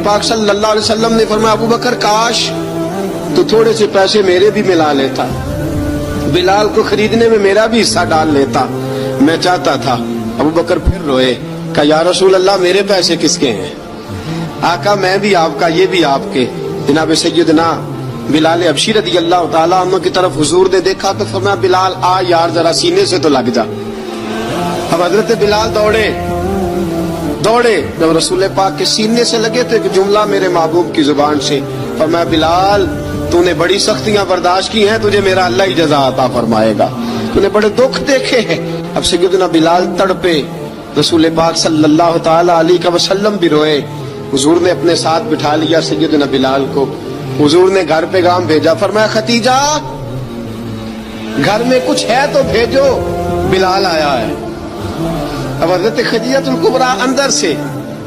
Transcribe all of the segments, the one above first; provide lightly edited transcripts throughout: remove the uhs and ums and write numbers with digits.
پاک صلی اللہ علیہ وسلم نے فرمایا ابو بکر کاش تو تھوڑے سے پیسے میرے بھی ملا لیتا، بلال کو خریدنے میں میرا بھی حصہ ڈال لیتا، میں چاہتا تھا۔ ابو بکر پھر روئے، کہا یا رسول اللہ میرے پیسے کس کے ہیں؟ آقا میں بھی آپ کا، یہ بھی آپ کے۔ جناب سیدنا بلال حبشی رضی اللہ تعالیٰ عنہ کی طرف حضور نے دیکھا تو فرمایا بلال آ یار ذرا سینے سے تو لگ جا۔ اب حضرت بلال دوڑے، جب رسول پاک کے سینے سے لگے تو ایک جملہ میرے محبوب کی زبان سے فرمایا بلال تو نے بڑی سختیاں برداشت کی ہیں، تجھے میرا اللہ ہی جزا عطا فرمائے گا، تو نے بڑے دکھ دیکھے ہیں۔ اب سیدنا بلال تڑپے، رسول پاک صلی اللہ تعالی علیہ وسلم بھی روئے۔ حضور نے اپنے ساتھ بٹھا لیا سیدنا بلال کو، حضور نے گھر پیغام بھیجا، فرمایا ختیجہ گھر میں کچھ ہے تو بھیجو، بلال آیا ہے۔ اب حضرت خدیجہ الکبریٰ اندر سے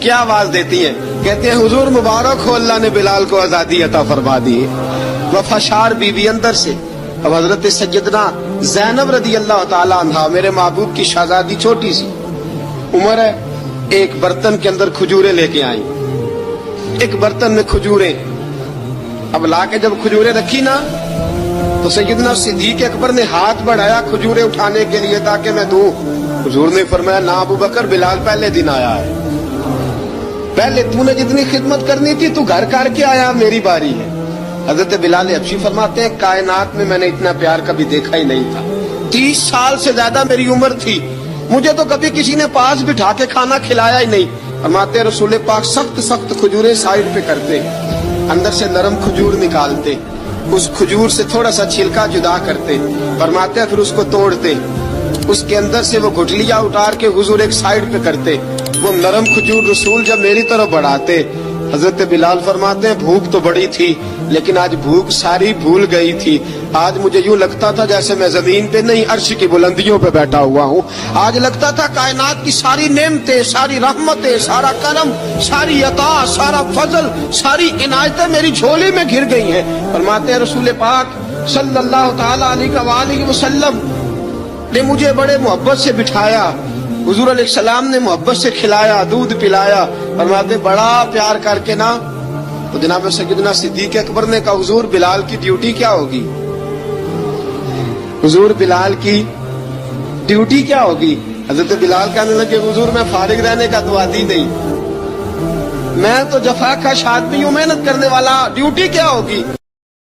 کیا آواز دیتی ہیں؟ کہتے ہیں حضور مبارک ہو، اللہ نے بلال کو آزادی عطا فرما دی ہے۔ وفاشار بی بی اندر سے۔ اب حضرت سیدنا زینب رضی اللہ تعالی عنہا میرے محبوب کی شہزادی، چھوٹی سی عمر ہے، ایک برتن کے اندر کھجوریں لے کے آئیں، ایک برتن میں کھجوریں۔ اب لا کے جب کھجوریں رکھی نا تو سیدنا صدیق اکبر نے ہاتھ بڑھایا کھجوریں اٹھانے کے لیے تاکہ میں دوں۔ حضور نے فرمایا نا ابو بکر، بلال پہلے دن آیا ہے، پہلے تو نے جتنی خدمت کرنی تھی تو گھر کر کے آیا، میری باری ہے۔ حضرت بلال حبشی فرماتے ہیں کائنات میں نے اتنا پیار کبھی دیکھا ہی نہیں تھا، 30 سال سے زیادہ میری عمر تھی، مجھے تو کبھی کسی نے پاس بٹھا کے کھانا کھلایا ہی نہیں۔ فرماتے ہیں رسول پاک سخت کھجوریں سائڈ پہ کرتے، اندر سے نرم کھجور نکالتے، اس کھجور سے تھوڑا سا چھلکا جدا کرتے، فرماتے ہیں پھر اس کو توڑتے، اس کے اندر سے وہ گٹلیاں اتار کے حضور ایک سائڈ پہ کرتے، وہ نرم کھجور رسول جب میری طرف بڑھاتے، حضرت بلال فرماتے ہیں بھوک تو بڑی تھی لیکن آج بھوک ساری بھول گئی تھی، آج مجھے یوں لگتا تھا جیسے میں زمین پہ نہیں عرش کی بلندیوں پہ بیٹھا ہوا ہوں، آج لگتا تھا کائنات کی ساری نعمتیں، ساری رحمتیں، سارا کرم، ساری عطا، سارا فضل، ساری عنایتیں میری جھولی میں گر گئی ہیں۔ فرماتے ہیں رسول پاک صلی اللہ تعالی علیہ وسلم نے مجھے بڑے محبت سے بٹھایا، حضور علیہ السلام نے محبت سے کھلایا، دودھ پلایا، فرماتے بڑا پیار کر کے نا تو جناب سیدنا صدیق اکبر نے کہا حضور بلال کی ڈیوٹی کیا ہوگی؟ حضور بلال کی ڈیوٹی کیا ہوگی؟ حضرت بلال کہنے لگے حضور میں فارغ رہنے کا تو عادی نہیں، میں تو جفا کش آدمی ہوں، محنت کرنے والا، ڈیوٹی کیا ہوگی؟